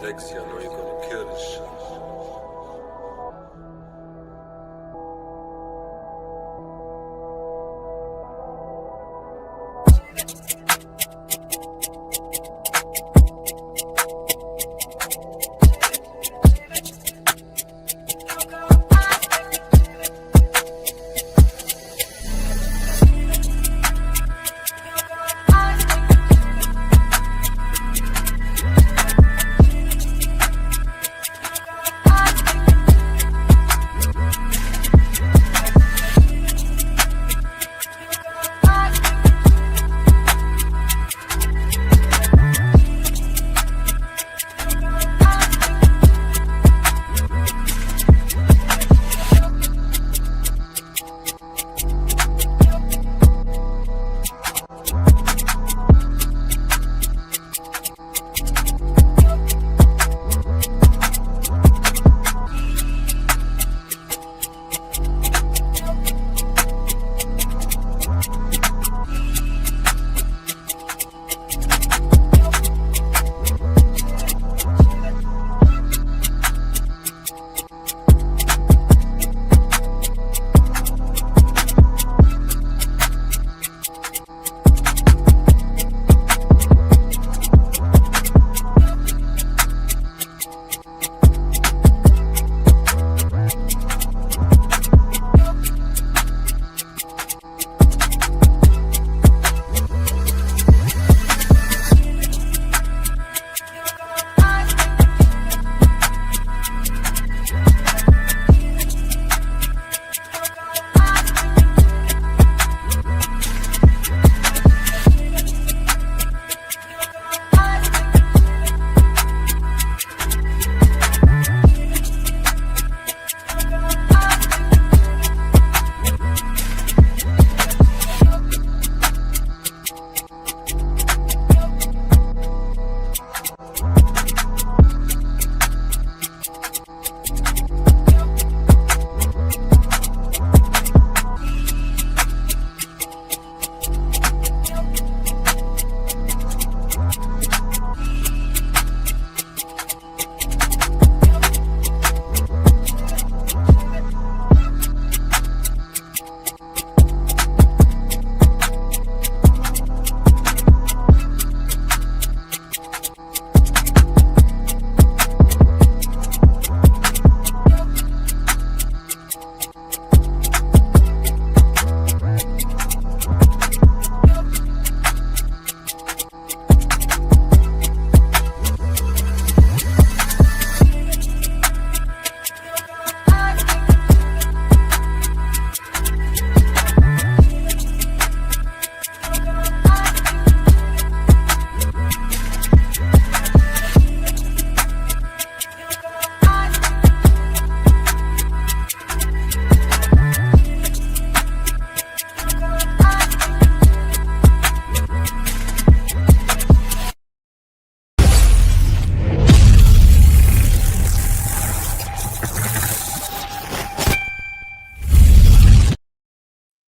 Dexy, I know you're gonna kill this shit.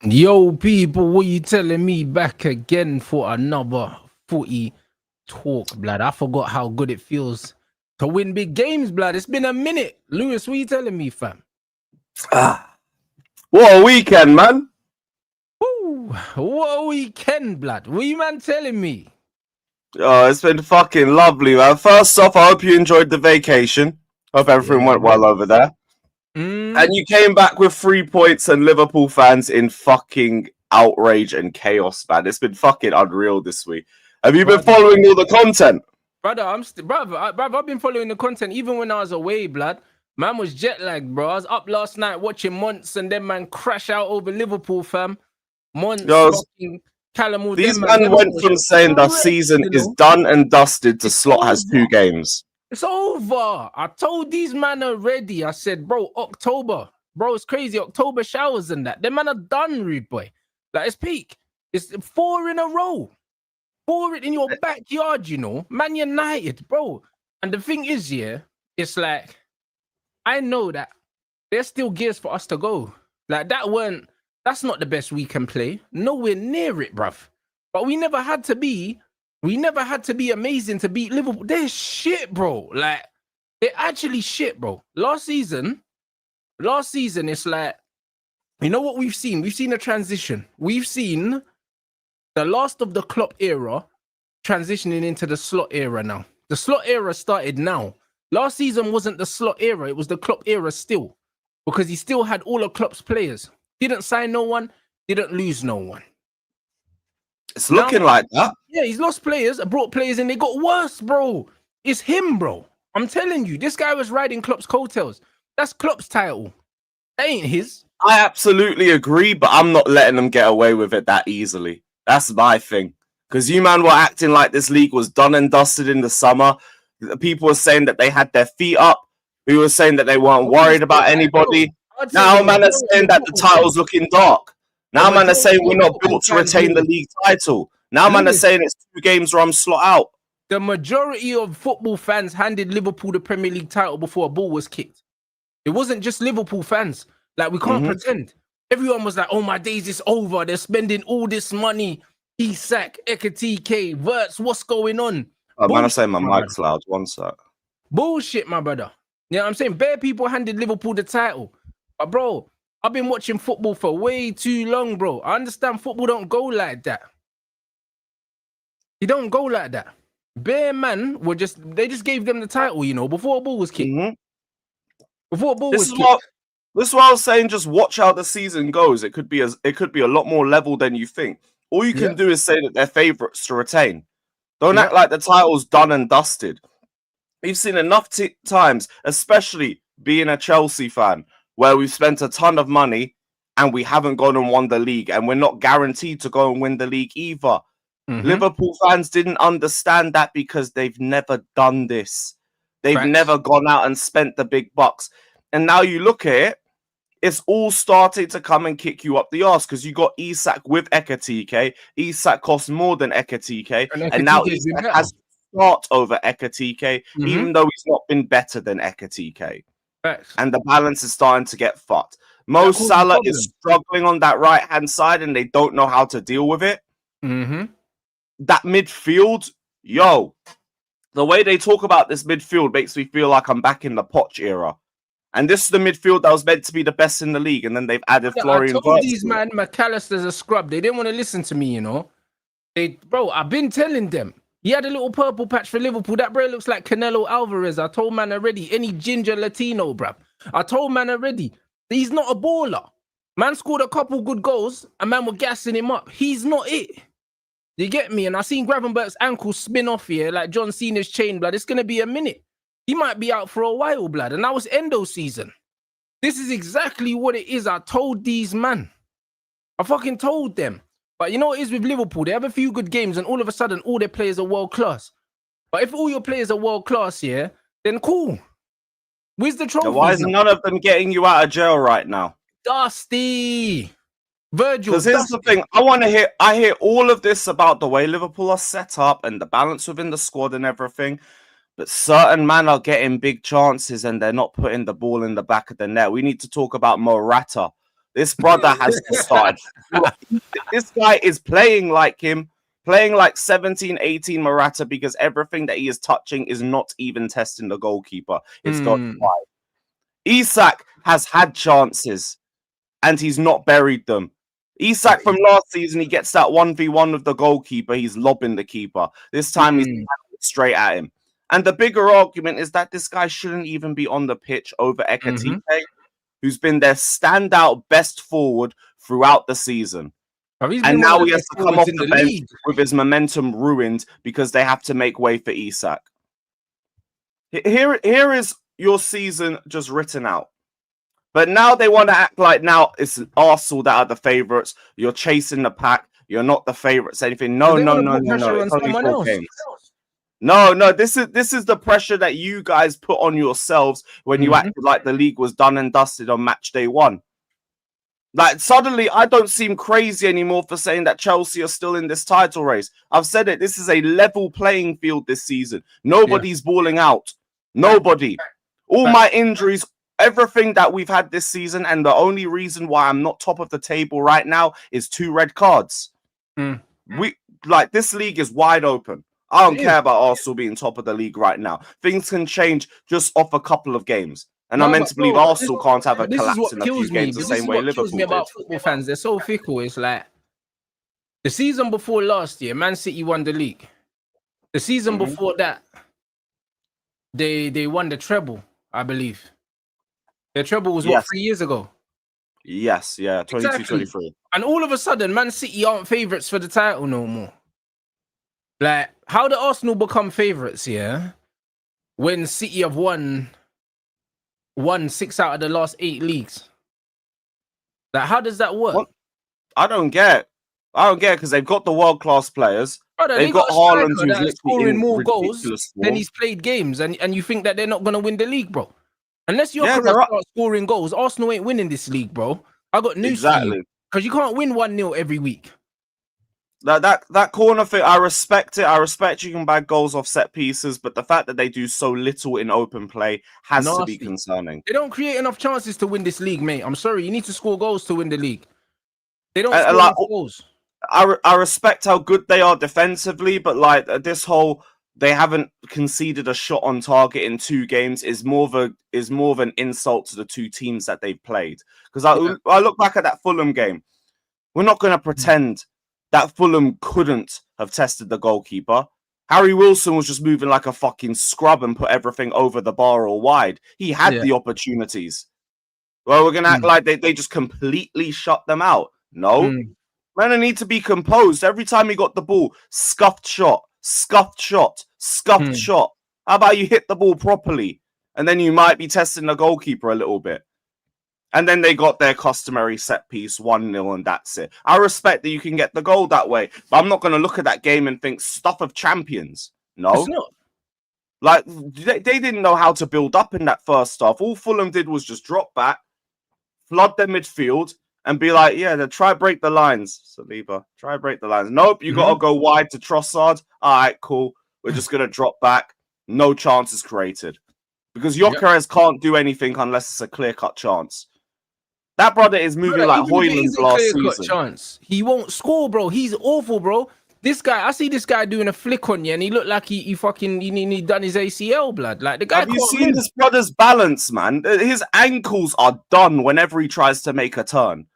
Yo, people, what you telling me? Back again for another footy talk, blood. I forgot how good it feels to win big games, blood. It's been a minute. Lewis, what you telling me, fam? What a weekend, man. Woo, what a weekend, blood. What you man telling me? Oh, it's been fucking lovely, man. First off, I hope you enjoyed the vacation. Hope everything went well over there. And you came back with 3 points and Liverpool fans in fucking outrage and chaos, man. It's been fucking unreal this week. Have you been following all the content? Brother, I've been following the content even when I was away, blood. Man was jet lagged, bro. I was up last night watching Monts and then man crash out over Liverpool, fam. Monts, fucking Callum. These men went from saying the season is done and dusted to Slot has 2 games. It's over. I told these man already. I said, bro, October. Bro, it's crazy. October showers and that. Them man are done, rude boy. Like, it's peak. It's 4 in a row. 4 in your backyard, you know. Man United, bro. And the thing is, yeah, it's like, I know that there's still gears for us to go. Like, that's not the best we can play. Nowhere near it, bruv. But we never had to be We never had to be amazing to beat Liverpool. They're shit, bro. Like, they're actually shit, bro. Last season, it's like, you know what we've seen? We've seen a transition. We've seen the last of the Klopp era transitioning into the Slot era now. The Slot era started now. Last season wasn't the Slot era. It was the Klopp era still. Because he still had all of Klopp's players. Didn't sign no one. Didn't lose no one. It's looking like that. Yeah, he's lost players, brought players, and they got worse, bro. It's him, bro. I'm telling you, this guy was riding Klopp's coattails. That's Klopp's title. That ain't his. I absolutely agree, but I'm not letting them get away with it that easily. That's my thing. Because you, man, were acting like this league was done and dusted in the summer. People were saying that they had their feet up. We were saying that they weren't worried about anybody. Now, man, are saying that the title's looking dark. Now, man, are saying we're not built to retain the league title. Now, man, are saying it's 2 games where I'm slot out. The majority of football fans handed Liverpool the Premier League title before a ball was kicked. It wasn't just Liverpool fans. Like, we can't pretend. Everyone was like, oh, my days is over. They're spending all this money. Isak, Ekatike, Verts, what's going on? Oh, man, I say my mic's loud. One sec. Bullshit, my brother. You know what I'm saying? Bare people handed Liverpool the title. But, bro, I've been watching football for way too long, bro. I understand football don't go like that. It don't go like that. Bare man they just gave them the title, you know, before a ball was kicked. Before a ball was kicked. This is what I was saying. Just watch how the season goes. It could be a lot more level than you think. All you can do is say that they're favourites to retain. Don't act like the title's done and dusted. We've seen enough times, especially being a Chelsea fan, where we've spent a ton of money and we haven't gone and won the league, and we're not guaranteed to go and win the league either. Liverpool fans didn't understand that because they've never done this. They've never gone out and spent the big bucks. And now you look at it, it's all starting to come and kick you up the arse because you got Isak with Ekatike. Isak costs more than Ekatike. And now Isak has to start over Ekatike, even though he's not been better than Ekatike. And the balance is starting to get fucked. Mo Salah is struggling on that right-hand side and they don't know how to deal with it. That midfield, the way they talk about this midfield makes me feel like I'm back in the Poch era. And this is the midfield that was meant to be the best in the league. And then they've added Florian. I told these man, McAllister's a scrub. They didn't want to listen to me, you know. Bro, I've been telling them. He had a little purple patch for Liverpool. That bro looks like Canelo Alvarez. I told man already. Any ginger Latino, bruv. I told man already. He's not a baller. Man scored a couple good goals and man were gassing him up. He's not it. You get me? And I seen Gravenberch's ankle spin off here like John Cena's chain, blood. It's going to be a minute. He might be out for a while, blood. And that was endo season. This is exactly what it is. I told these man. I fucking told them. But you know what it is with Liverpool? They have a few good games and all of a sudden all their players are world class. But if all your players are world class, yeah, then cool. Where's the trophy? Why is none of them getting you out of jail right now? Dusty. Virgil. Because here's the thing. I hear all of this about the way Liverpool are set up and the balance within the squad and everything. But certain men are getting big chances and they're not putting the ball in the back of the net. We need to talk about Morata. This brother has to start. This guy is playing like him, playing like 17, 18 Morata because everything that he is touching is not even testing the goalkeeper. It's got wide. Isak has had chances and he's not buried them. Isak from last season, he gets that 1v1 with the goalkeeper. He's lobbing the keeper. This time he's straight at him. And the bigger argument is that this guy shouldn't even be on the pitch over Ekatike, who's been their standout best forward throughout the season. And now he has to come off the bench with his momentum ruined because they have to make way for Isak. Here is your season just written out. But now they want to act like now it's Arsenal that are the favourites. You're chasing the pack. You're not the favourites. Anything? No. It's only 4 games. No. This is the pressure that you guys put on yourselves when you acted like the league was done and dusted on match day 1. Like suddenly, I don't seem crazy anymore for saying that Chelsea are still in this title race. I've said it. This is a level playing field this season. Nobody's balling out. Nobody. All my injuries. Everything that we've had this season, and the only reason why I'm not top of the table right now is 2 red cards. This league is wide open. I don't care about Arsenal being top of the league right now. Things can change just off a couple of games. And I'm No, meant but to believe bro, Arsenal can't have a this is collapse what in a few kills me. games the This same is way what kills me Liverpool did. about football fans. They're so fickle. It's like the season before last year, Man City won the league. The season before that, they won the treble, I believe. Their treble was what, 3 years ago? Yes, yeah, 22, Exactly. 23. And all of a sudden, Man City aren't favourites for the title no more. Like, how did Arsenal become favourites, yeah? When City have won 6 out of the last 8 leagues. Like, how does that work? What? I don't get because they've got the world-class players. Brother, They've they got a Haaland, striker who's that is literally scoring in more goals ridiculous than form. he's played games, and you think that they're not going to win the league, bro. Unless you're Yeah, start scoring goals, Arsenal ain't winning this league, bro. I got news for you. Because you can't win 1-0 every week. That corner thing, I respect it. I respect you can bag goals off set pieces, but the fact that they do so little in open play has to be concerning. They don't create enough chances to win this league, mate. I'm sorry. You need to score goals to win the league. They don't score enough goals. I respect how good they are defensively, but like this whole they haven't conceded a shot on target in 2 games is more of an insult to the 2 teams that they've played. Because I look back at that Fulham game. We're not going to pretend that Fulham couldn't have tested the goalkeeper. Harry Wilson was just moving like a fucking scrub and put everything over the bar or wide. He had the opportunities. Well, we're going to act like they just completely shut them out. No. Man, I need to be composed. Every time he got the ball, scuffed shot, scuffed shot, scuffed shot. How about you hit the ball properly? And then you might be testing the goalkeeper a little bit. And then they got their customary set piece 1-0 and that's it. I respect that you can get the goal that way, but I'm not going to look at that game and think stuff of champions. No. It's not. Like, they didn't know how to build up in that first half. All Fulham did was just drop back, flood their midfield, and be like, yeah, try break the lines, Saliba. Try break the lines. Nope, you got to go wide to Trossard. All right, cool. We're just going to drop back. No chances created. Because Gyökeres can't do anything unless it's a clear-cut chance. That brother is moving like Højlund last season. Chance. He won't score, bro. He's awful, bro. This guy, I see this guy doing a flick on you, and he looked like he done his ACL, blood. Like the guy. Have you seen this brother's balance, man? His ankles are done whenever he tries to make a turn.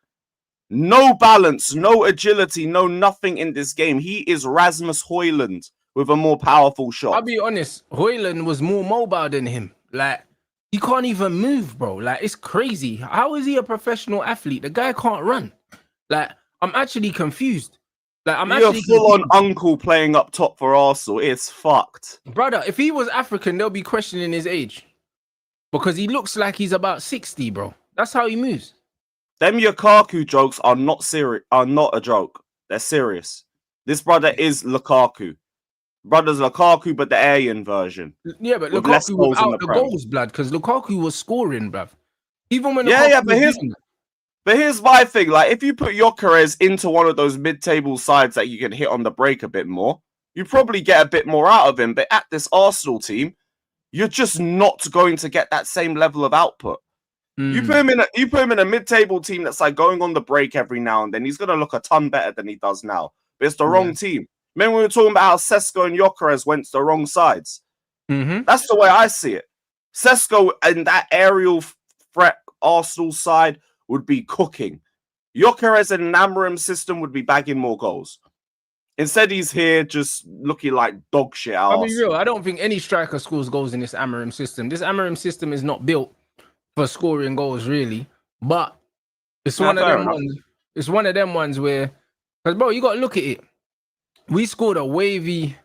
No balance, no agility, no nothing in this game. He is Rasmus Højlund with a more powerful shot. I'll be honest, Højlund was more mobile than him. Like, he can't even move, bro. Like, it's crazy. How is he a professional athlete? The guy can't run. Like, I'm actually confused. Like, You're full-on uncle playing up top for Arsenal. It's fucked. Brother, if he was African, they'll be questioning his age. Because he looks like he's about 60, bro. That's how he moves. Them Lukaku jokes are not a joke. They're serious. This brother is Lukaku. Brother's Lukaku, but the Aryan version. Yeah, but Lukaku without the goals, blood, because Lukaku was scoring, bruv. Even when but here's my thing. Like, if you put Gyökeres into one of those mid-table sides that you can hit on the break a bit more, you probably get a bit more out of him. But at this Arsenal team, you're just not going to get that same level of output. You put him in a mid-table team that's like going on the break every now and then. He's gonna look a ton better than he does now. But it's the wrong team. Remember we were talking about how Sesko and Gyökeres went to the wrong sides. That's the way I see it. Sesko and that aerial threat Arsenal side would be cooking. Gyökeres in an Amorim system would be bagging more goals. Instead, he's here just looking like dog shit. I'll be real. I don't think any striker scores goals in this Amorim system. This Amorim system is not built for scoring goals, really. But it's one of them ones. It's one of them ones where, because bro, you got to look at it. We scored a wavy,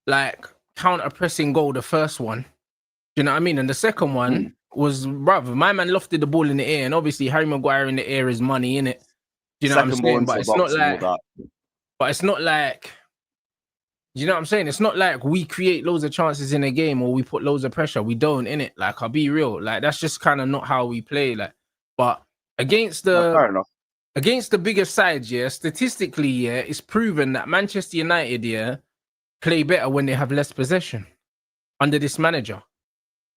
like, counter-pressing goal, the first one. You know what I mean? And the second one was, brother, my man lofted the ball in the air, and obviously Harry Maguire in the air is money, innit? You know what I'm saying? But it's not like, you know what I'm saying? It's not like we create loads of chances in a game or we put loads of pressure. We don't, innit? Like, I'll be real. Like, that's just kind of not how we play. Like, but against the bigger sides, yeah, statistically, yeah, it's proven that Manchester United, yeah, play better when they have less possession under this manager.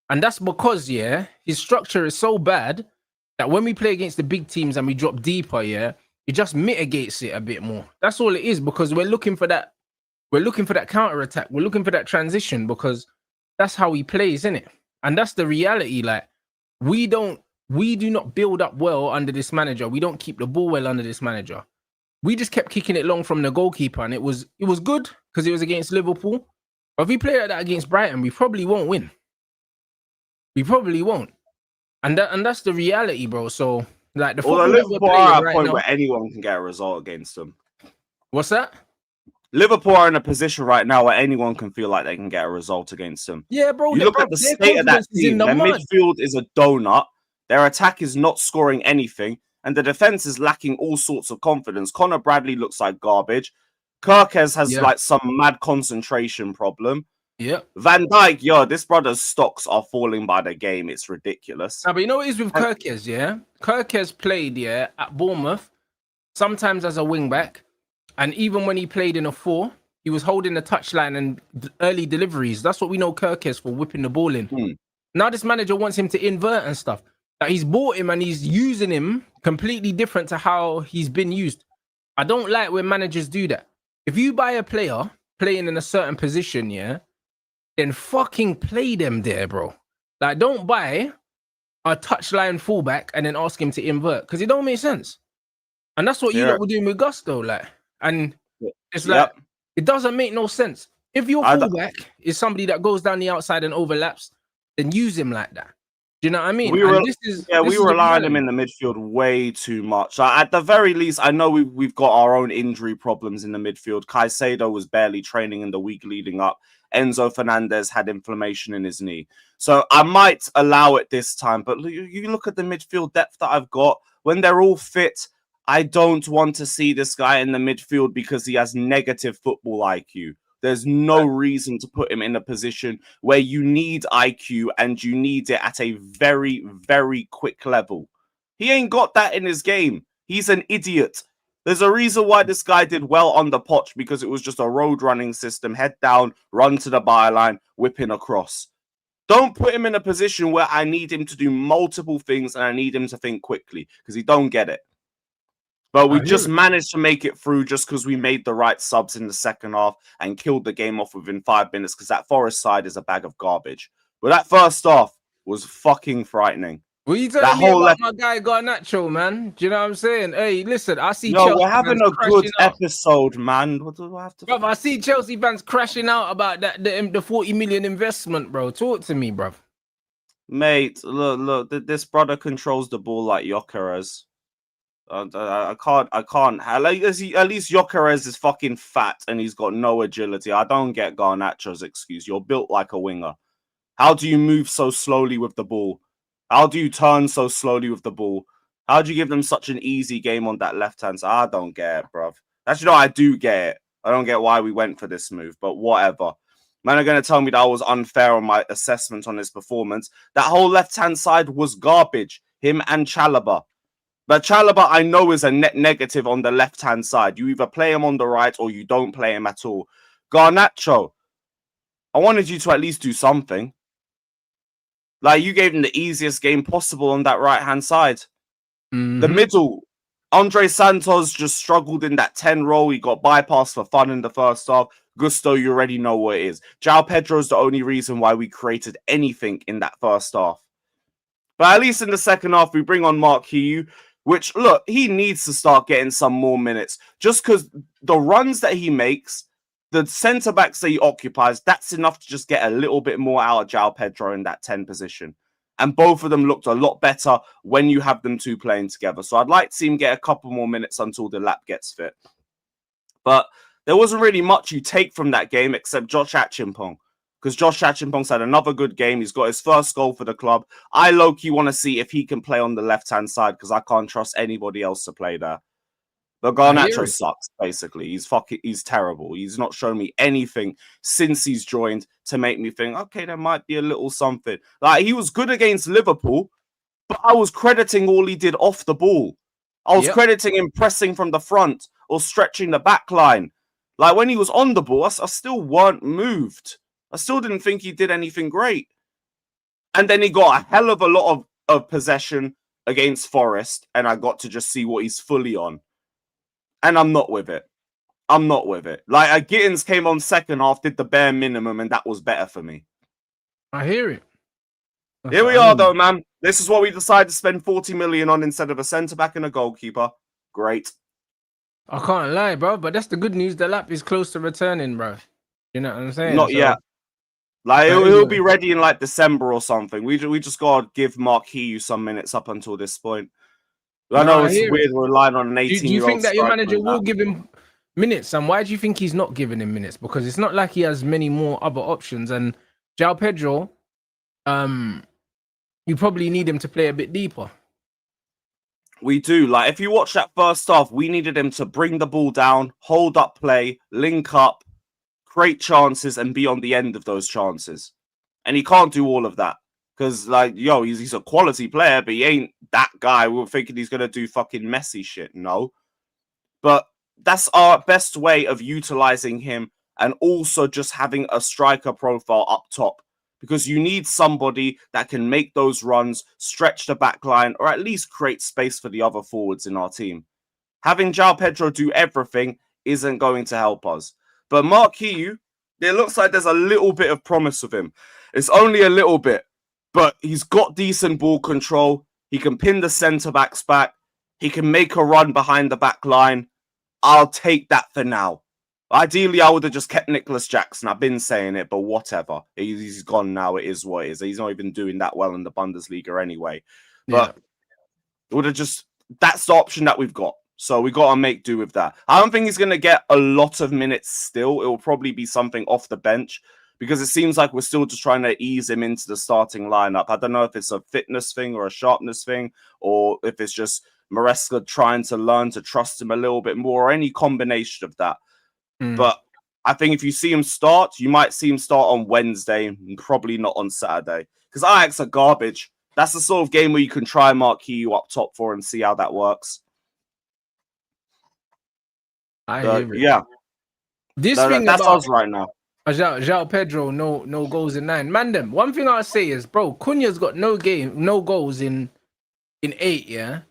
And that's because, yeah, his structure is so bad that when we play against the big teams and we drop deeper, yeah, it just mitigates it a bit more. That's all it is, because we're looking for that we're looking for that counter attack. We're looking for that transition because that's how he plays, isn't it? And that's the reality. Like we do not build up well under this manager. We don't keep the ball well under this manager. We just kept kicking it long from the goalkeeper, and it was good because it was against Liverpool. But if we play like that against Brighton, we probably won't win. We probably won't. And that's the reality, bro. So like the football that we're Liverpool are at a right point now, where anyone can get a result against them. What's that? Liverpool are in a position right now where anyone can feel like they can get a result against them. Yeah, bro. You look at the state of that team. Their midfield is a donut. Their attack is not scoring anything. And the defense is lacking all sorts of confidence. Connor Bradley looks like garbage. Kirkes has like some mad concentration problem. Yeah. Van Dijk, this brother's stocks are falling by the game. It's ridiculous. But you know what it is with Kirkes, yeah? Kirkes played, at Bournemouth, sometimes as a wing back. And even when he played in a 4, he was holding the touchline and early deliveries. That's what we know Kirkes for, whipping the ball in. Now this manager wants him to invert and stuff. Like he's bought him and he's using him completely different to how he's been used. I don't like when managers do that. If you buy a player playing in a certain position, then fucking play them there, bro. Like don't buy a touchline fullback and then ask him to invert because it don't make sense. And that's what you lot were doing with Gusto, like. And it's like, it doesn't make no sense. If your fullback is somebody that goes down the outside and overlaps, then use him like that. Do you know what I mean? We rely on him in the midfield way too much. At the very least, I know we've got our own injury problems in the midfield. Caicedo was barely training in the week leading up. Enzo Fernandez had inflammation in his knee. So I might allow it this time. But you look at the midfield depth that I've got. When they're all fit, I don't want to see this guy in the midfield because he has negative football IQ. There's no reason to put him in a position where you need IQ and you need it at a very, very quick level. He ain't got that in his game. He's an idiot. There's a reason why this guy did well on the Poch because it was just a road running system, head down, run to the byline, whipping across. Don't put him in a position where I need him to do multiple things and I need him to think quickly because he don't get it. But we just managed to make it through just because we made the right subs in the second half and killed the game off within 5 minutes because that Forest side is a bag of garbage. But that first half was fucking frightening. What are you telling me about my guy Garnacho, man? Do you know what I'm saying? Hey, listen, I see Chelsea we're having a good episode, man. What do I have to... Bro, I see Chelsea fans crashing out about the 40 million investment, bro. Talk to me, bro. Mate, look, this brother controls the ball like Gyökeres. I can't. At least Gyökeres is fucking fat and he's got no agility. I don't get Garnacho's excuse. You're built like a winger. How do you move so slowly with the ball? How do you turn so slowly with the ball? How do you give them such an easy game on that left hand side? I don't get it, bruv. Actually, no, I do get it. I don't get why we went for this move, but whatever. Man are going to tell me that I was unfair on my assessment on his performance. That whole left hand side was garbage. Him and Chalobah. But Chalobah, I know, is a net negative on the left-hand side. You either play him on the right or you don't play him at all. Garnacho, I wanted you to at least do something. Like, you gave him the easiest game possible on that right-hand side. The middle, Andre Santos just struggled in that 10 role. He got bypassed for fun in the first half. Gusto, you already know what it is. João Pedro's the only reason why we created anything in that first half. But at least in the second half, we bring on Mark Hugh. Which, look, he needs to start getting some more minutes. Just because the runs that he makes, the centre-backs that he occupies, that's enough to just get a little bit more out of João Pedro in that 10 position. And both of them looked a lot better when you have them two playing together. So I'd like to see him get a couple more minutes until the lap gets fit. But there wasn't really much you take from that game except Josh Achimpong. Because Josh Achimpong's had another good game. He's got his first goal for the club. I low-key want to see if he can play on the left-hand side because I can't trust anybody else to play there. But Garnacho sucks, basically. He's terrible. He's not shown me anything since he's joined to make me think, okay, there might be a little something. Like, he was good against Liverpool, but I was crediting all he did off the ball. I was crediting him pressing from the front or stretching the back line. Like, when he was on the ball, I still weren't moved. I still didn't think he did anything great. And then he got a hell of a lot of possession against Forest, and I got to just see what he's fully on. And I'm not with it. I'm not with it. Like, Gittins came on second half, did the bare minimum, and that was better for me. I hear it. Here we are, though, man. This is what we decided to spend 40 million on instead of a centre-back and a goalkeeper. Great. I can't lie, bro, but that's the good news. The lap is close to returning, bro. You know what I'm saying? Not yet. Like, he'll be ready in, like, December or something. We just got to give Mark Hughes some minutes up until this point. I know it's weird we're relying on an 18-year-old. Do you think that your manager will give him minutes? And why do you think he's not giving him minutes? Because it's not like he has many more other options. And João Pedro, you probably need him to play a bit deeper. We do. Like, if you watch that first half, we needed him to bring the ball down, hold up play, link up, create chances, and be on the end of those chances. And he can't do all of that. Because, like, he's a quality player, but he ain't that guy. We were thinking he's going to do fucking messy shit. No. But that's our best way of utilizing him and also just having a striker profile up top. Because you need somebody that can make those runs, stretch the back line, or at least create space for the other forwards in our team. Having João Pedro do everything isn't going to help us. But Mark Hughes, it looks like there's a little bit of promise with him. It's only a little bit, but he's got decent ball control. He can pin the centre-backs back. He can make a run behind the back line. I'll take that for now. Ideally, I would have just kept Nicholas Jackson. I've been saying it, but whatever. He's gone now. It is what it is. He's not even doing that well in the Bundesliga anyway. But would have just... That's the option that we've got. So we got to make do with that. I don't think he's going to get a lot of minutes still. It will probably be something off the bench because it seems like we're still just trying to ease him into the starting lineup. I don't know if it's a fitness thing or a sharpness thing or if it's just Maresca trying to learn to trust him a little bit more or any combination of that. But I think if you see him start, you might see him start on Wednesday and probably not on Saturday. Because Ajax are garbage. That's the sort of game where you can try Mark Hughes up top for and see how that works. Yeah. That's us right now. João Pedro, no goals in 9. Man, one thing I'll say is, bro, Cunha's got no goals in 8, yeah?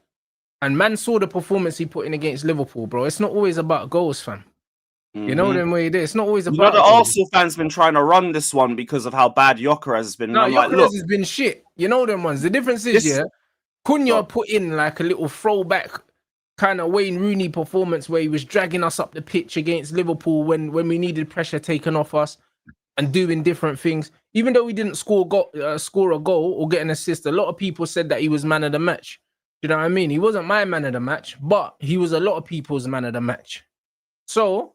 And man saw the performance he put in against Liverpool, bro. It's not always about goals, fam. You know them way it is. It's not always about. The Arsenal fans been trying to run this one because of how bad Gyökeres has been. No, Gyökeres has been shit. You know them ones. The difference is, Cunha put in like a little throwback kind of Wayne Rooney performance where he was dragging us up the pitch against Liverpool when we needed pressure taken off us and doing different things. Even though he didn't score a goal or get an assist, a lot of people said that he was man of the match. You know what I mean? He wasn't my man of the match, but he was a lot of people's man of the match. So,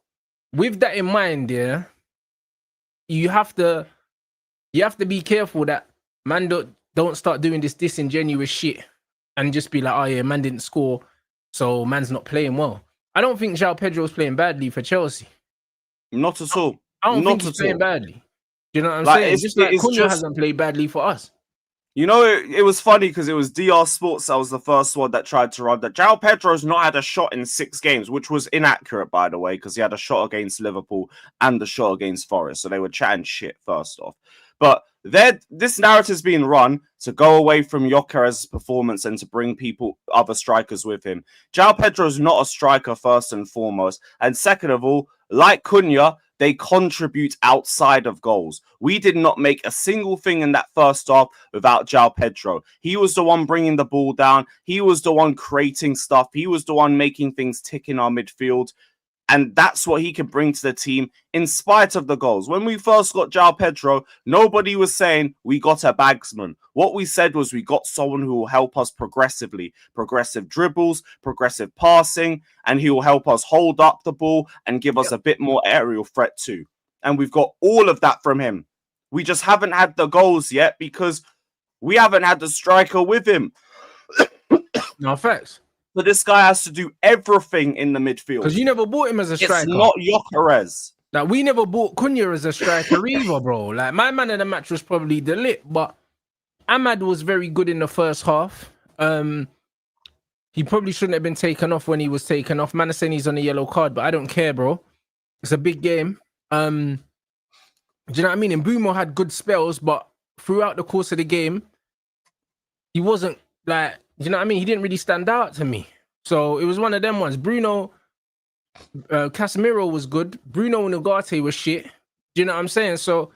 with that in mind, you have to be careful that man don't start doing this disingenuous shit and just be like, oh yeah, man didn't score, so man's not playing well. I don't think João Pedro's playing badly for Chelsea. Not at all. I don't think he's playing badly. You know what I'm saying? It's just like Cunha hasn't played badly for us. You know, it was funny because it was DR Sports that was the first one that tried to run that. João Pedro's not had a shot in 6 games, which was inaccurate, by the way, because he had a shot against Liverpool and a shot against Forest. So they were chatting shit first off. But this narrative's being run to go away from Gyökeres' performance and to bring other strikers with him. João Pedro's not a striker, first and foremost. And second of all, like Cunha, they contribute outside of goals. We did not make a single thing in that first half without João Pedro. He was the one bringing the ball down. He was the one creating stuff. He was the one making things tick in our midfield. And that's what he can bring to the team in spite of the goals. When we first got João Pedro, nobody was saying we got a bagsman. What we said was we got someone who will help us progressively. Progressive dribbles, progressive passing, and he will help us hold up the ball and give us a bit more aerial threat too. And we've got all of that from him. We just haven't had the goals yet because we haven't had the striker with him. No, facts. So this guy has to do everything in the midfield. Because you never bought him as a striker. It's not Gyökeres. Like, we never bought Cunha as a striker either, bro. Like, my man of the match was probably De Ligt, but Ahmad was very good in the first half. He probably shouldn't have been taken off when he was taken off. Man is saying he's on a yellow card, but I don't care, bro. It's a big game. Do you know what I mean? And Mbeumo had good spells, but throughout the course of the game, he wasn't like... You know what I mean? He didn't really stand out to me. So it was one of them ones. Bruno, Casemiro was good. Bruno and Ugarte was shit. Do you know what I'm saying? So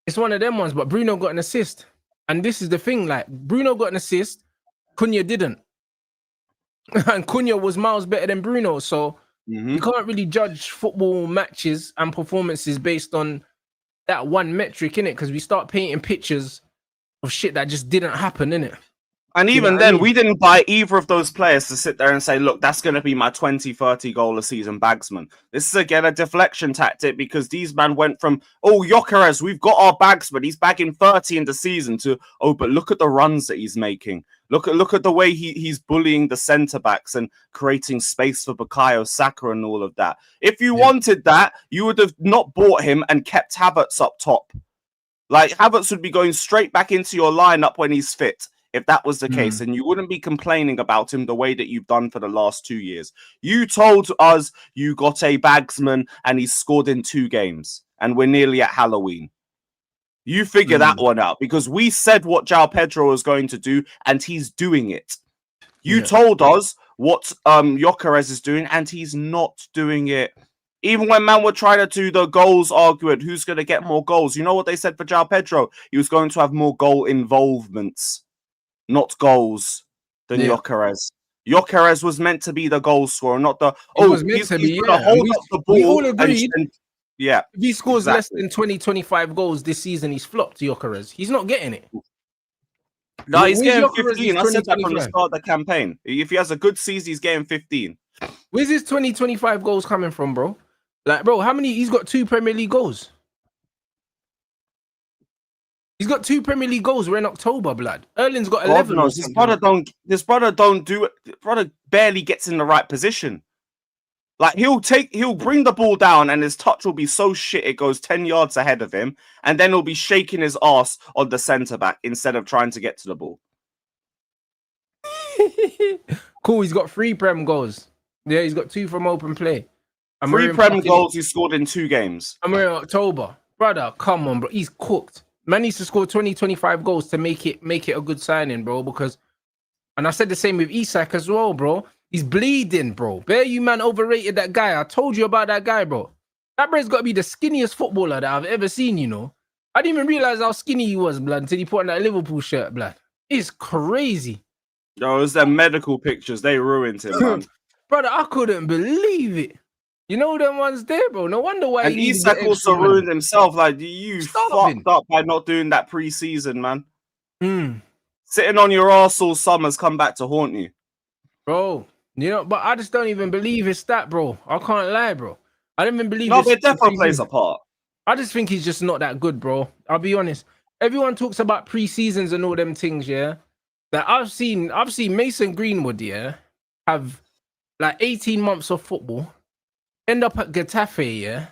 it's one of them ones, but Bruno got an assist. And this is the thing, like, Bruno got an assist, Cunha didn't. And Cunha was miles better than Bruno. So you can't really judge football matches and performances based on that one metric, innit? Because we start painting pictures of shit that just didn't happen, innit? And even then, we didn't buy either of those players to sit there and say, look, that's going to be my 20, 30 goal a season bagsman. This is, again, a deflection tactic because these men went from, oh, Gyökeres, we've got our bagsman. He's bagging 30 in the season to, oh, but look at the runs that he's making. Look at the way he's bullying the centre-backs and creating space for Bukayo Saka and all of that. If you wanted that, you would have not bought him and kept Havertz up top. Like, Havertz would be going straight back into your lineup when he's fit. If that was the case, and you wouldn't be complaining about him the way that you've done for the last 2 years. You told us you got a bagsman and he's scored in 2 games and we're nearly at Halloween. You figure that one out because we said what João Pedro was going to do and he's doing it. You told us what Gyökeres is doing and he's not doing it. Even when man were trying to do the goals argument, who's going to get more goals? You know what they said for João Pedro? He was going to have more goal involvements. Not goals than Gyökeres. Gyökeres was meant to be the goal scorer, not the. He's going to hold up the ball. We all agreed. If he scores less than 20-25 goals this season, he's flopped. Gyökeres. He's not getting it. No, he's getting 15. I said that from the start of the campaign. If he has a good season, he's getting 15. Where's his 20-25 goals coming from, bro? Like, bro, how many? He's got 2 Premier League goals. He's got 2 Premier League goals. We're in October, blood. Erling's got 11. Knows. His brother don't do it. His brother barely gets in the right position. Like he'll bring the ball down and his touch will be so shit it goes 10 yards ahead of him, and then he'll be shaking his ass on the centre back instead of trying to get to the ball. Cool. He's got 3 Prem goals. Yeah, he's got 2 from open play. 3 Prem goals he scored in 2 games. And we're in October, brother. Come on, bro. He's cooked. Man needs to score 20-25 goals to make it a good signing, bro. Because, and I said the same with Isak as well, bro. He's bleeding, bro. Bear you man overrated that guy. I told you about that guy, bro. That bro's got to be the skinniest footballer that I've ever seen, you know. I didn't even realize how skinny he was, blood, until he put on that Liverpool shirt, blood. It's crazy. Yo, it was their medical pictures. They ruined him, man. Brother, I couldn't believe it. You know them ones there, bro. No wonder why. And Isak also ruined himself. Like, you fucked up by not doing that pre-season, man. Sitting on your arse all summer's come back to haunt you. Bro, you know, but I just don't even believe his stat, bro. I can't lie, bro. I don't even believe No, but it definitely plays a part. I just think he's just not that good, bro. I'll be honest. Everyone talks about pre-seasons and all them things, yeah. That I've seen Mason Greenwood, yeah, have like 18 months of football. End up at Getafe, yeah.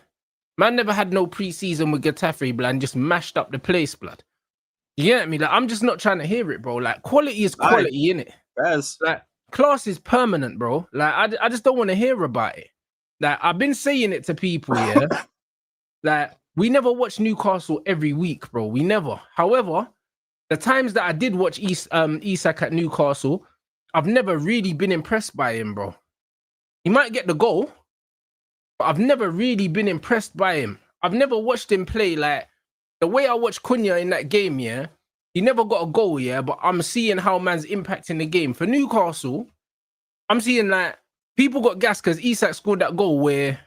Man never had no pre-season with Getafe, blood, and just mashed up the place, blood. You get me? Like, I'm just not trying to hear it, bro. Like, quality is quality, innit? Yes. Like, class is permanent, bro. Like, I just don't want to hear about it. Like, I've been saying it to people, yeah. Like, we never watch Newcastle every week, bro. We never. However, the times that I did watch Isak at Newcastle, I've never really been impressed by him, bro. He might get the goal, but I've never really been impressed by him. I've never watched him play like the way I watched Cunha in that game, yeah. He never got a goal, yeah, but I'm seeing how man's impacting the game. For Newcastle, I'm seeing like people got gas because Isak scored that goal where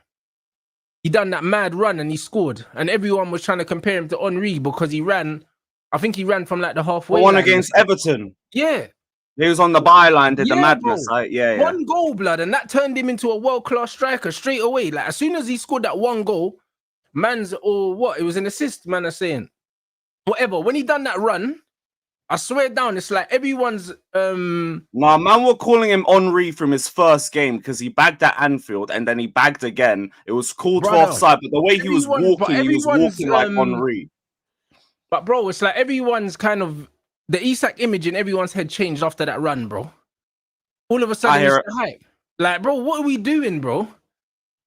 he done that mad run and he scored. And everyone was trying to compare him to Henry because he ran, I think he ran from like the halfway line. Against Everton. Yeah. He was on the byline, did the madness. Like, One goal, blood, and that turned him into a world-class striker straight away. Like, as soon as he scored that one goal, it was an assist, man, are saying. Whatever. When he done that run, I swear down, it's like everyone's... man, we're calling him Henry from his first game because he bagged at Anfield and then he bagged again. It was called for offside, but the way he was walking like Henry. But, bro, it's like everyone's kind of... The Isak image in everyone's head changed after that run, bro. All of a sudden, it's the hype. Like, bro, what are we doing, bro?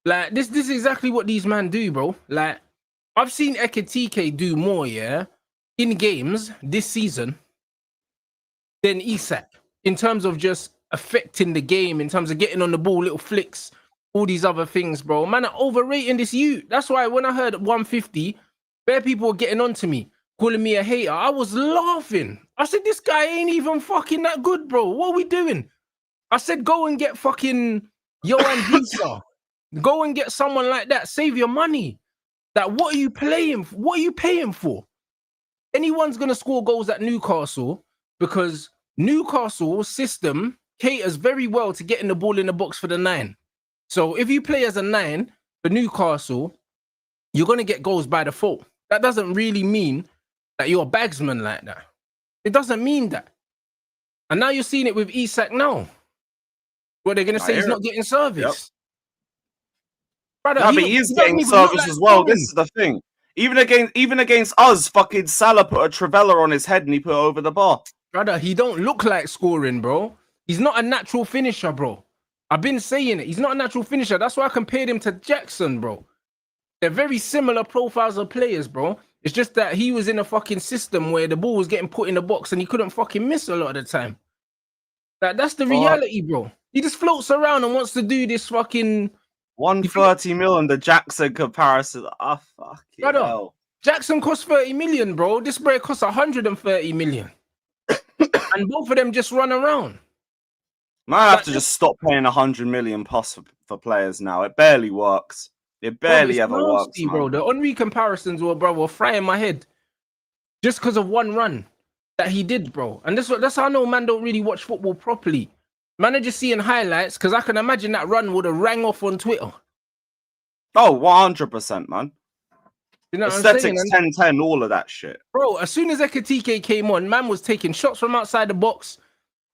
Like, this is exactly what these men do, bro. Like, I've seen Ekitike do more, yeah, in games this season than Isak in terms of just affecting the game, in terms of getting on the ball, little flicks, all these other things, bro. Man, are overrating this youth. That's why when I heard 150, bare people were getting on to me, calling me a hater. I was laughing. I said, this guy ain't even fucking that good, bro. What are we doing? I said, go and get fucking Johan Visa. Go and get someone like that. Save your money. That what are you playing? What are you paying for? Anyone's gonna score goals at Newcastle because Newcastle's system caters very well to getting the ball in the box for the 9. So if you play as a 9 for Newcastle, you're gonna get goals by default. That doesn't really mean that you're a bagsman like that. It doesn't mean that. And now you're seeing it with Isak now. What they're gonna say he's not getting service. Yep. Brother, no, but he is getting service as well. This is the thing. Even against us, fucking Salah put a trivela on his head and he put it over the bar. Brother, he don't look like scoring, bro. He's not a natural finisher, bro. I've been saying it. He's not a natural finisher. That's why I compared him to Jackson, bro. They're very similar profiles of players, bro. It's just that he was in a fucking system where the ball was getting put in the box and he couldn't fucking miss a lot of the time. That's the reality, bro. He just floats around and wants to do this fucking 130 million, the Jackson comparison. Ah, fuck it. Brother, Jackson cost 30 million, bro. This boy costs 130 million. And both of them just run around. Might have to just stop paying 100 million plus for players now. It barely works. It barely ever works, bro. The Henry comparisons were frying my head just because of one run that he did, bro. And that's how I know man don't really watch football properly. Man are just seeing highlights because I can imagine that run would have rang off on Twitter. Oh, 100%, man. You know Aesthetics, 10-10, all of that shit. Bro, as soon as Ekatike came on, man was taking shots from outside the box,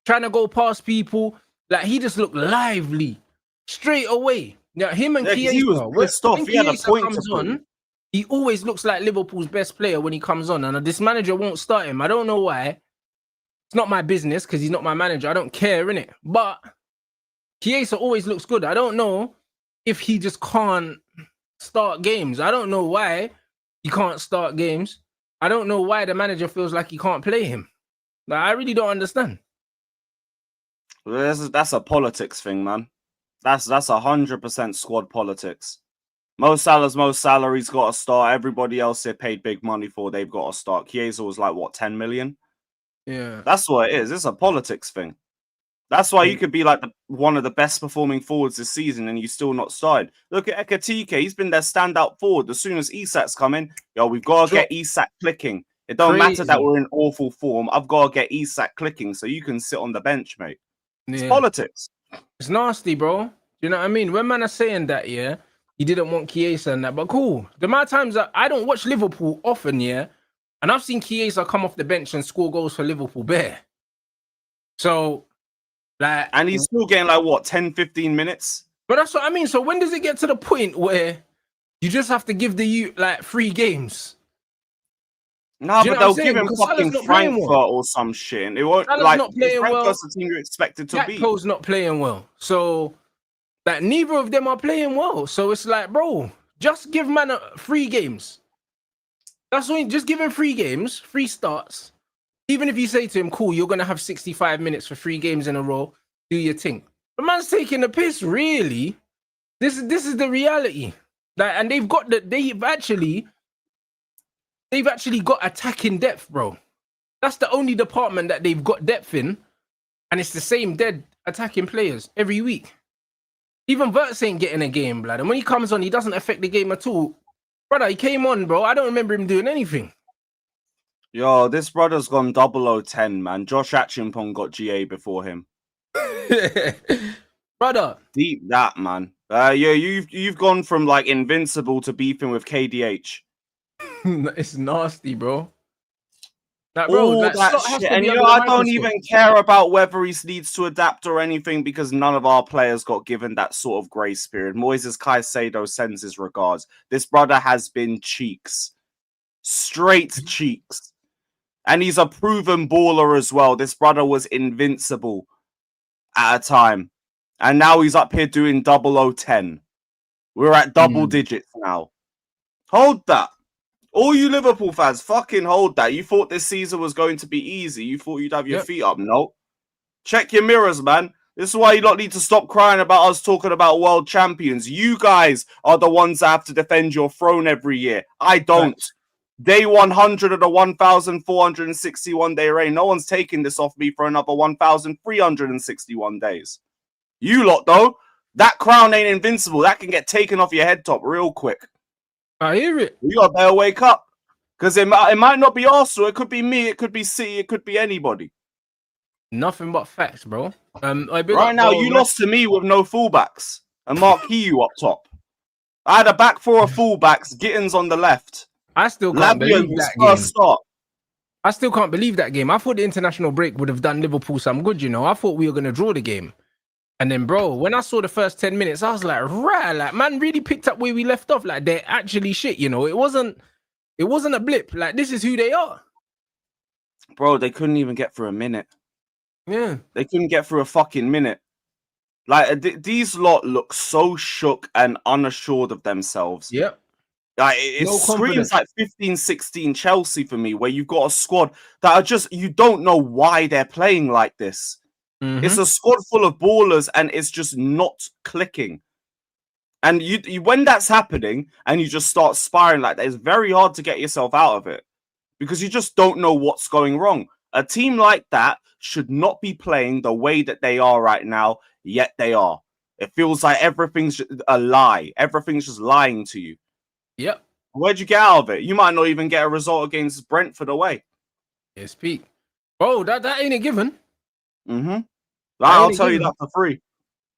trying to go past people. Like, he just looked lively straight away. Yeah, him and Chiesa. He was pissed off. He had a point to put. He always looks like Liverpool's best player when he comes on. And this manager won't start him. I don't know why. It's not my business because he's not my manager. I don't care, innit? But Chiesa always looks good. I don't know if he just can't start games. I don't know why he can't start games. I don't know why the manager feels like he can't play him. Like, I really don't understand. That's a politics thing, man. That's 100% squad politics. Mo Salah's Mo Salah, he's got to start. Everybody else they paid big money for, they've got to start. Chiesa was like, what, 10 million? Yeah. That's what it is. It's a politics thing. That's why you could be like one of the best performing forwards this season and you still not started. Look at Ekatike. He's been their standout forward. As soon as Isak's coming, yo, we've got to get Isak clicking. It don't matter that we're in awful form. I've got to get Isak clicking so you can sit on the bench, mate. It's politics. It's nasty, bro. You know what I mean? When man are saying that, yeah, he didn't want Chiesa and that, but cool. The amount of times that I don't watch Liverpool often, yeah, and I've seen Chiesa come off the bench and score goals for Liverpool bare. So, like... And he's still getting like, what, 10, 15 minutes? But that's what I mean. So when does it get to the point where you just have to give the youth, like, 3 games? No, but they'll give him fucking Frankfurt or some shit. And it won't, like, Frankfurt's the team you're expected to be. Gakpo's not playing well. So, like, neither of them are playing well. So it's like, bro, just give man 3 games. That's what, just give him 3 games, 3 starts. Even if you say to him, cool, you're going to have 65 minutes for 3 games in a row, do your thing. But man's taking the piss, really. This is the reality. Like, and they've actually got attacking depth, bro. That's the only department that they've got depth in. And it's the same dead attacking players every week. Even Verts ain't getting a game, blood. And when he comes on, he doesn't affect the game at all. Brother, he came on, bro. I don't remember him doing anything. Yo, this brother's gone 0010, man. Josh Achimpong got GA before him. Brother. Deep that, man. Yeah, you've gone from, like, invincible to beefing with KDH. It's nasty, bro. Like, bro, all that shit. And you know, I don't even care about whether he needs to adapt or anything because none of our players got given that sort of grace period. Moises Caicedo sends his regards. This brother has been cheeks. Straight cheeks. And he's a proven baller as well. This brother was invincible at a time. And now he's up here doing 0010. We're at double digits now. Hold that. All you Liverpool fans, fucking hold that. You thought this season was going to be easy. You thought you'd have your feet up. No. Check your mirrors, man. This is why you lot need to stop crying about us talking about world champions. You guys are the ones that have to defend your throne every year. I don't. Day 100 of the 1,461 day reign. No one's taking this off me for another 1,361 days. You lot, though, that crown ain't invincible. That can get taken off your head top real quick. I hear it. You got better wake up. Because it might not be Arsenal. It could be me. It could be City. It could be anybody. Nothing but facts, bro. Right now, you lost to me with no fullbacks. And Marquis you up top. I had a back four of fullbacks. Gittins on the left. I still can't believe that game. Start. I still can't believe that game. I thought the international break would have done Liverpool some good, you know. I thought we were going to draw the game. And then, bro, when I saw the first 10 minutes, I was like, right, like, man really picked up where we left off. Like, they're actually shit, you know. It wasn't a blip. Like, this is who they are. Bro, they couldn't even get through a minute. Yeah. They couldn't get through a fucking minute. Like, these lot look so shook and unassured of themselves. Yep. Like, it screams like 15-16 Chelsea for me, where you've got a squad that are just, you don't know why they're playing like this. Mm-hmm. It's a squad full of ballers and it's just not clicking. And you when that's happening and you just start spiraling like that, it's very hard to get yourself out of it because you just don't know what's going wrong. A team like that should not be playing the way that they are right now, yet they are. It feels like everything's a lie. Everything's just lying to you. Yep. Where'd you get out of it? You might not even get a result against Brentford away. Yeah, speak. Oh, that ain't a given. Mm-hmm. I'll tell you that for free.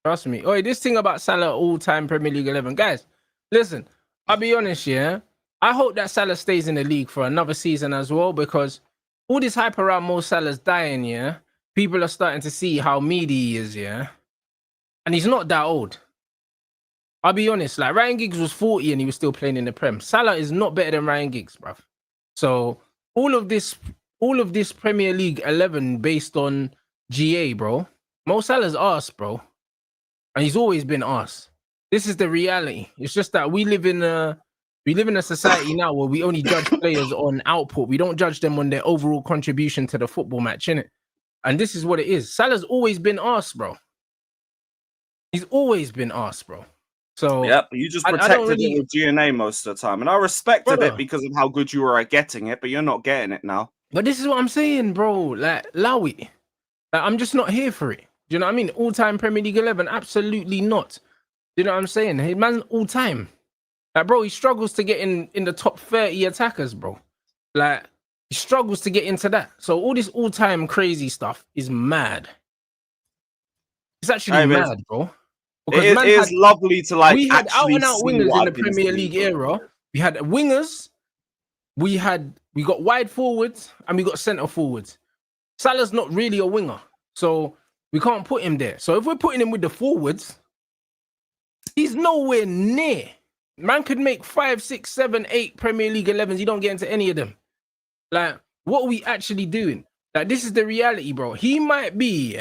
Trust me. Oh, this thing about Salah all-time Premier League 11. Guys, listen, I'll be honest, yeah? I hope that Salah stays in the league for another season as well, because all this hype around Mo Salah's dying, yeah? People are starting to see how meaty he is, yeah? And he's not that old. I'll be honest, like, Ryan Giggs was 40 and he was still playing in the Prem. Salah is not better than Ryan Giggs, bruv. So, all of this Premier League 11 based on GA, bro. Mo Salah's arse, bro. And he's always been arse. This is the reality. It's just that we live in a society now where we only judge players on output. We don't judge them on their overall contribution to the football match, innit? And this is what it is. Salah's always been arse, bro. He's always been arse, bro. So yep, you just protected it with GNA most of the time. And I respected it because of how good you were at getting it, but you're not getting it now. But this is what I'm saying, bro. Like, Lowy. Like, I'm just not here for it. Do you know what I mean? All-time Premier League 11? Absolutely not. Do you know what I'm saying? Hey, man, all-time. Like, bro, he struggles to get in the top 30 attackers, bro. Like, he struggles to get into that. So all this all-time crazy stuff is mad. It's actually mad, bro. Because it is lovely to, like, we had out-and-out wingers in the Premier League era. We had wingers. We got wide forwards and we got centre forwards. Salah's not really a winger, so we can't put him there. So if we're putting him with the forwards, he's nowhere near. Man could make 5, 6, 7, 8 Premier League 11s. You don't get into any of them. Like, what are we actually doing? Like, this is the reality, bro. He might be,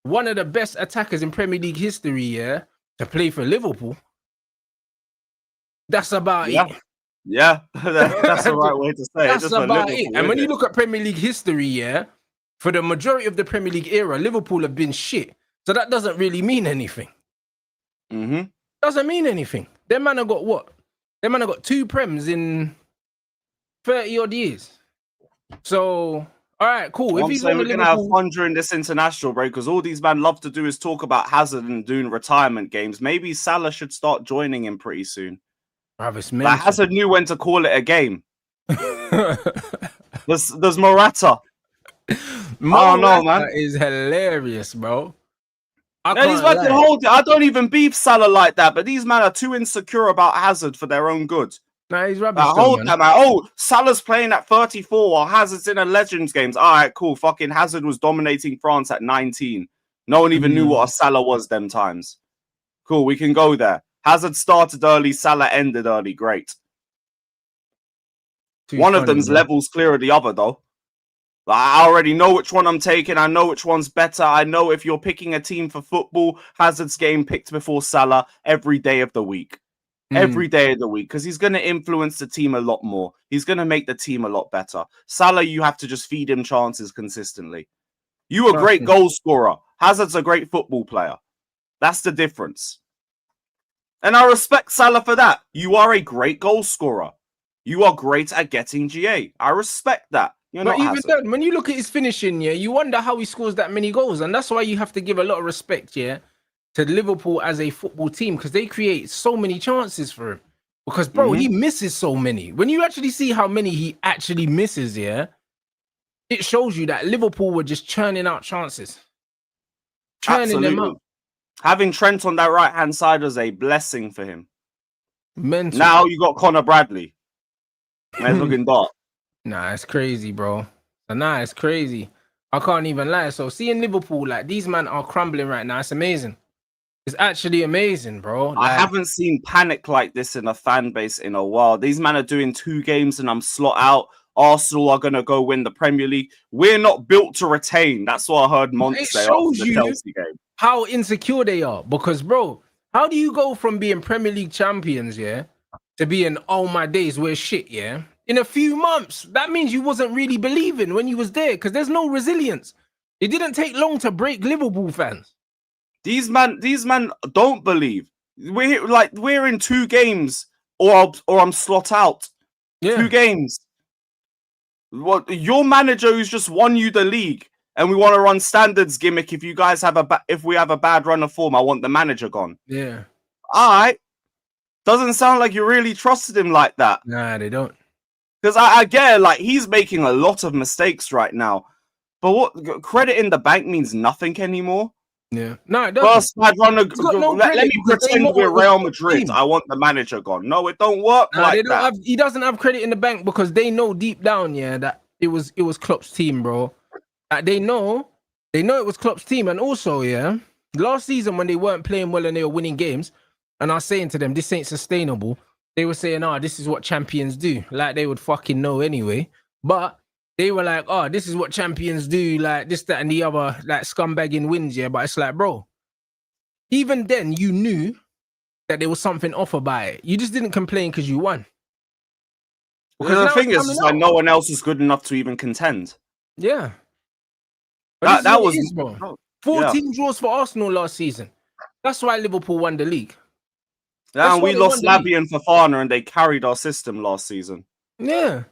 one of the best attackers in Premier League history, to play for Liverpool. That's about it. Yeah, that's the right way to say it. That's about it. And when you look at Premier League history, for the majority of the Premier League era, Liverpool have been shit. So that doesn't really mean anything. Mm-hmm. Doesn't mean anything. Them man have got what? Them man have got 2 Prems in 30 odd years. So, all right, cool. If he's we're going to have fun during this international break, because all these men love to do is talk about Hazard and doing retirement games. Maybe Salah should start joining him pretty soon. Like, Hazard knew when to call it a game. There's Morata. I don't know, man. Is hilarious, bro. These men can hold it. I don't even beef Salah like that, but these men are too insecure about Hazard for their own good. Nah, he's rubbish. Hold that, man. Oh, Salah's playing at 34 while Hazard's in a Legends games. All right, cool. Fucking Hazard was dominating France at 19. No one even knew what a Salah was them times. Cool, we can go there. Hazard started early, Salah ended early. Great. One of them's levels clear of the other, though. Like, I already know which one I'm taking. I know which one's better. I know if you're picking a team for football, Hazard's game picked before Salah every day of the week. Every day of the week. Because he's going to influence the team a lot more. He's going to make the team a lot better. Salah, you have to just feed him chances consistently. You a great goal scorer. Hazard's a great football player. That's the difference. And I respect Salah for that. You are a great goal scorer. You are great at getting GA. I respect that. You're but not even Hazard. then, when you look at his finishing, yeah, you wonder how he scores that many goals. And that's why you have to give a lot of respect, yeah, to Liverpool as a football team, because they create so many chances for him. Because, bro, he misses so many. When you actually see how many he actually misses, yeah, it shows you that Liverpool were just churning out chances. Churning them out. Having Trent on that right-hand side was a blessing for him. Mental. Now you got Connor Bradley. And it's looking dark. Nah, it's crazy, bro. Nah, it's crazy. I can't even lie. So seeing Liverpool, like, these men are crumbling right now. It's amazing. It's actually amazing, bro. Like, I haven't seen panic like this in a fan base in a while. These men are doing 2 games and I'm slot out. Arsenal are going to go win the Premier League. We're not built to retain. That's what I heard Mont say after the Chelsea game. How insecure they are. Because, bro, how do you go from being Premier League champions, yeah, to being, oh, my days, we're shit, yeah? In a few months, that means you wasn't really believing when you was there, because there's no resilience. It didn't take long to break Liverpool fans. These man don't believe. We're in 2 games, or I'm slot out. Yeah. 2 games. What, your manager who's just won you the league, and we want to run standards gimmick. If you guys have if we have a bad run of form, I want the manager gone. Yeah. All right. Doesn't sound like you really trusted him like that. Nah, they don't. Because I get it, like, he's making a lot of mistakes right now. But what credit in the bank means nothing anymore. Yeah. No, it doesn't. First bad run of, let me pretend we're Real Madrid. I want the manager gone. No, it don't work like that. He doesn't have credit in the bank because they know deep down, yeah, that it was Klopp's team, bro. They know it was Klopp's team. And also, yeah, last season when they weren't playing well and they were winning games, and I was saying to them, this ain't sustainable. They were saying, this is what champions do. Like, they would fucking know anyway. But they were like, this is what champions do. Like, this, that, and the other, like, scumbagging wins, yeah. But it's like, bro, even then, you knew that there was something off about it. You just didn't complain because you won. Because the thing is, like, no one else is good enough to even contend. Yeah. That was... bro. 14 draws for Arsenal last season. That's why Liverpool won the league. Yeah, and we lost Labby and Fofana, and they carried our system last season. Yeah.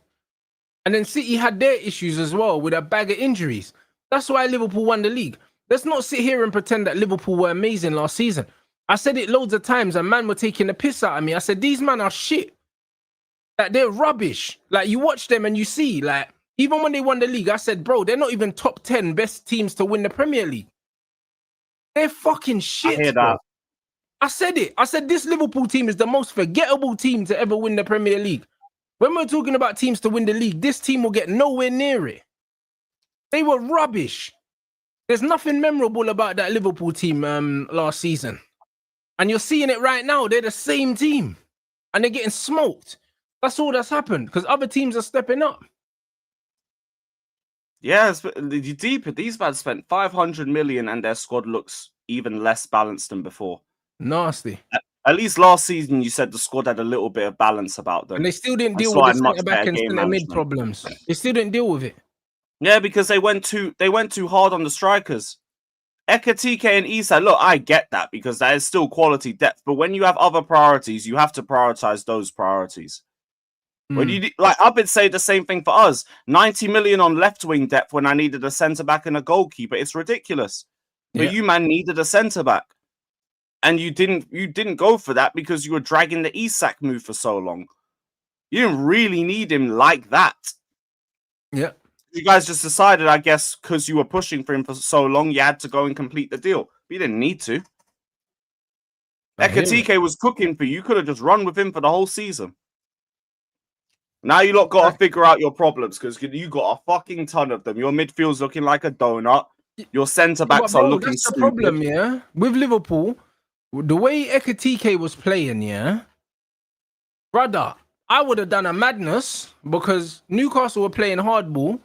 And then City had their issues as well with a bag of injuries. That's why Liverpool won the league. Let's not sit here and pretend that Liverpool were amazing last season. I said it loads of times, and man were taking the piss out of me. I said, these men are shit. Like, they're rubbish. Like, you watch them and you see, like, even when they won the league, I said, bro, they're not even top 10 best teams to win the Premier League. They're fucking shit. I hear that. I said it. I said this Liverpool team is the most forgettable team to ever win the Premier League. When we're talking about teams to win the league, this team will get nowhere near it. They were rubbish. There's nothing memorable about that Liverpool team last season. And you're seeing it right now. They're the same team. And they're getting smoked. That's all that's happened because other teams are stepping up. Yeah, deeper. These guys spent 500 million and their squad looks even less balanced than before. Nasty. At least last season, you said the squad had a little bit of balance about them. And they still didn't deal with the centre-back and centre-mid problems. They still didn't deal with it. Yeah, because they went too hard on the strikers. Ekatike and Isak, look, I get that because that is still quality depth. But when you have other priorities, you have to prioritize those priorities. When you like, I've been saying the same thing for us. 90 million on left wing depth when I needed a centre-back and a goalkeeper. It's ridiculous. But you, man, needed a centre-back. And you didn't go for that because you were dragging the Isak move for so long. You didn't really need him like that. Yeah. You guys just decided, I guess, because you were pushing for him for so long, you had to go and complete the deal. But you didn't need to. Ekatike was cooking for you. You could have just run with him for the whole season. Now you lot got to figure out your problems because you got a fucking ton of them. Your midfield's looking like a donut. Your centre-backs are looking stupid. That's the problem, yeah? With Liverpool, the way Ekatike was playing, yeah? Brother, I would have done a madness because Newcastle were playing hardball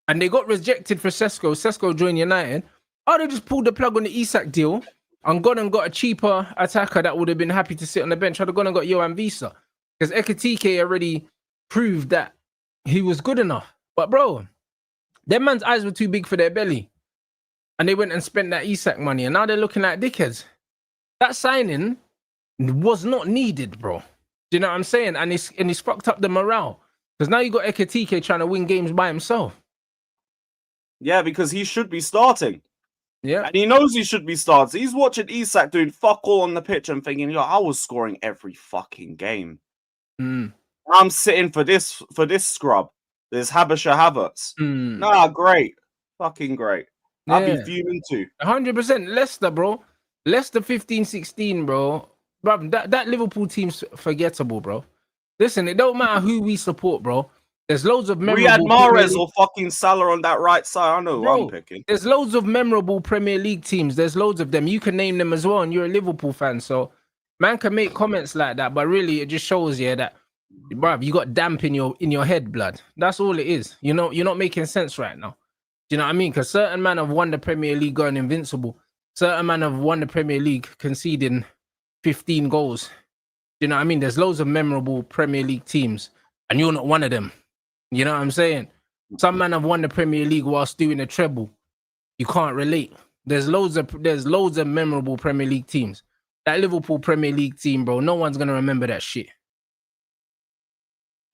and they got rejected for Sesko. Sesko joined United. I'd have just pulled the plug on the Isak deal and gone and got a cheaper attacker that would have been happy to sit on the bench. I'd have gone and got Johan Visa because Ekatike already proved that he was good enough. But bro, them man's eyes were too big for their belly. and they went and spent that Isak money, and now they're looking like dickheads. That signing was not needed, bro. Do you know what I'm saying? And it's fucked up the morale. Because now you got Ekitike trying to win games by himself. Yeah, because he should be starting. Yeah. And he knows he should be starting. He's watching Isak doing fuck all on the pitch and thinking, yo, I was scoring every fucking game. I'm sitting for this scrub. There's Habisha Havertz. Nah, great. Fucking great. Yeah. I'll be fuming too. 100%. Leicester, bro. Leicester 15-16, bro. Bro, that Liverpool team's forgettable, bro. Listen, it don't matter who we support, bro. There's loads of memorable... Riyad Mahrez or fucking Salah on that right side. I know who I'm picking. There's loads of memorable Premier League teams. There's loads of them. You can name them as well, and you're a Liverpool fan. So, man can make comments like that, but really, it just shows you that, bruv, you got damp in your head, blood. That's all it is. You know, you're not making sense right now. Do you know what I mean? Because certain men have won the Premier League going invincible. Certain men have won the Premier League conceding 15 goals. Do you know what I mean? There's loads of memorable Premier League teams, and you're not one of them. You know what I'm saying? Some men have won the Premier League whilst doing a treble. You can't relate. There's loads of memorable Premier League teams. That Liverpool Premier League team, bro, no one's gonna remember that shit.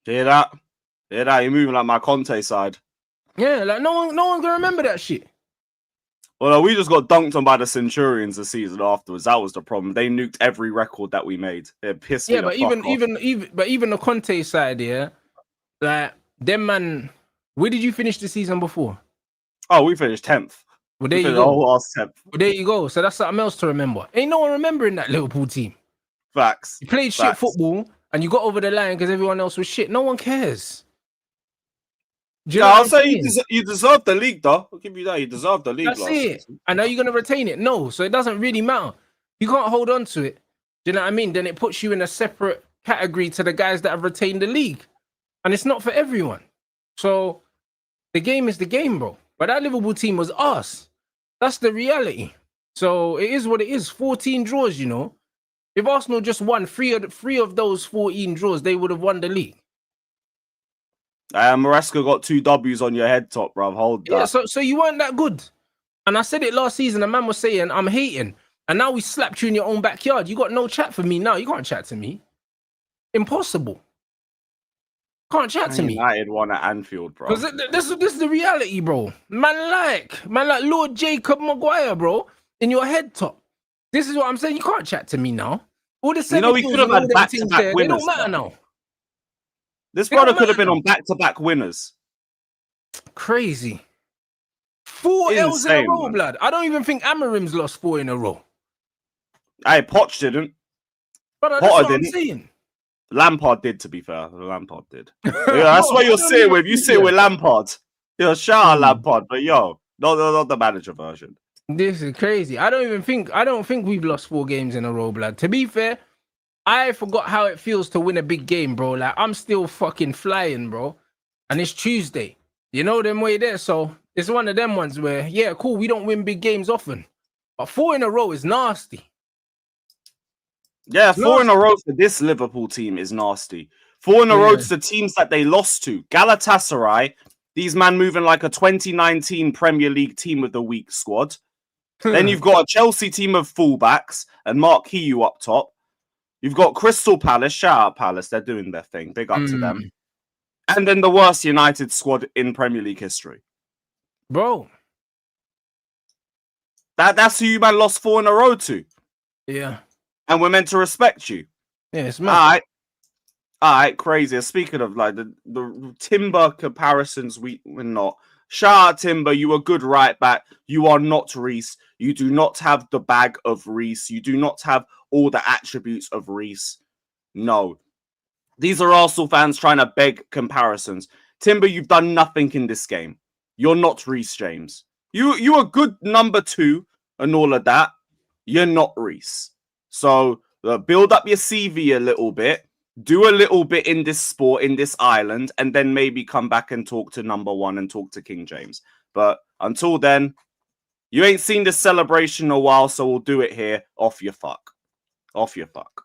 Hear that? Hear that? You're moving like my Conte side. Yeah, like no one's gonna remember that shit. Well, we just got dunked on by the Centurions the season afterwards. That was the problem. They nuked every record that we made. It pissed me. Yeah, but even the Conte side, yeah, like them man. Where did you finish the season before? Oh, we finished 10th. Well, there you go. Well, there you go. So that's something else to remember. Ain't no one remembering that Liverpool team. Facts. You played shit football and you got over the line because everyone else was shit. No one cares. I'll say you deserve the league, though. I'll give you that. You deserve the league. That's it. And are you going to retain it? No. So it doesn't really matter. You can't hold on to it. Do you know what I mean? Then it puts you in a separate category to the guys that have retained the league. And it's not for everyone. So the game is the game, bro. But that Liverpool team was us. That's the reality. So it is what it is. 14 draws, you know. If Arsenal just won three of those 14 draws, they would have won the league. Maresca got 2 W's on your head top, bruv. Hold that. Yeah, so you weren't that good. And I said it last season. A man was saying, I'm hating. And now we slapped you in your own backyard. You got no chat for me now. You can't chat to me. Impossible. Can't chat to me. United won at Anfield, bro. Because this is the reality, bro. Man like Lord Jacob Maguire, bro, in your head top. This is what I'm saying. You can't chat to me now. All the we could have had back-to-back winners. They don't matter now. This brother could have been on back-to-back winners. Crazy. 4 L's in a row, man. Blood. I don't even think Amarim's lost 4 in a row. Hey, Poch didn't. But that's what I'm saying. Lampard did, to be fair. Lampard did. Yeah, that's what you're sitting with. You sit with Lampard. Yo, shout out Lampard, but yo, not the manager version. This is crazy. I don't think we've lost 4 games in a row, blood. To be fair, I forgot how it feels to win a big game, bro. Like, I'm still fucking flying, bro. And it's Tuesday. You know them way there. So it's one of them ones where, yeah, cool, we don't win big games often. But 4 in a row is nasty. Yeah, 4 in a row for this Liverpool team is nasty. 4 in a row to the teams that they lost to. Galatasaray, these man moving like a 2019 Premier League team with a weak squad. Then you've got a Chelsea team of fullbacks and Mark Hiu up top. You've got Crystal Palace, shout out Palace, they're doing their thing. Big up to them. And then the worst United squad in Premier League history. Bro. That's who you man lost 4 in a row to. Yeah. And we're meant to respect you. Yeah, it's mad. All right, crazy. Speaking of like the Timber comparisons, we're not. Shout out Timber, you are good right back. You are not Reece. You do not have the bag of Reece. You do not have all the attributes of Reece. No. These are Arsenal fans trying to beg comparisons. Timber, you've done nothing in this game. You're not Reece James. You are good number 2 and all of that. You're not Reece. So build up your CV a little bit. Do a little bit in this sport, in this island, and then maybe come back and talk to number 1 and talk to King James. But until then, you ain't seen this celebration in a while, so we'll do it here. Off your fuck. Off your fuck.